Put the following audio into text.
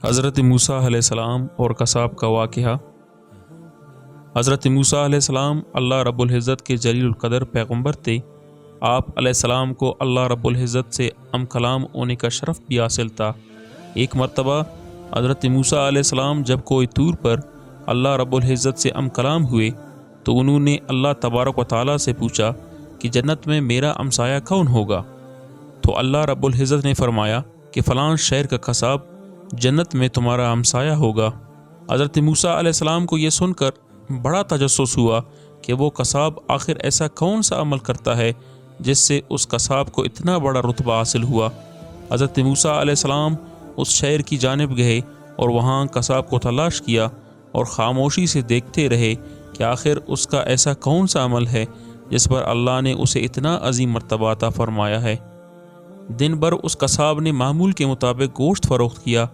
حضرت موسیٰ علیہ السلام اور قصاب کا واقعہ۔ حضرت موسیٰ علیہ السلام اللہ رب العزت کے جلیل القدر پیغمبر تھے۔ آپ علیہ السلام کو اللہ رب العزت سے کلام ہونے کا شرف بھی حاصل تھا۔ ایک مرتبہ حضرت موسیٰ علیہ السلام جب کوئی طور پر اللہ رب العزت سے کلام ہوئے تو انہوں نے اللہ تبارک و تعالیٰ سے پوچھا کہ جنت میں میرا ہمسایہ کون ہوگا؟ تو اللہ رب العزت نے فرمایا کہ فلاں شہر کا قصاب جنت میں تمہارا ہمسایہ ہوگا۔ حضرت موسیٰ علیہ السلام کو یہ سن کر بڑا تجسس ہوا کہ وہ قصاب آخر ایسا کون سا عمل کرتا ہے جس سے اس قصاب کو اتنا بڑا رتبہ حاصل ہوا۔ حضرت موسیٰ علیہ السلام اس شہر کی جانب گئے اور وہاں قصاب کو تلاش کیا اور خاموشی سے دیکھتے رہے کہ آخر اس کا ایسا کون سا عمل ہے جس پر اللہ نے اسے اتنا عظیم مرتبہ عطا فرمایا ہے۔ دن بھر اس قصاب نے معمول کے مطابق گوشت فروخت کیا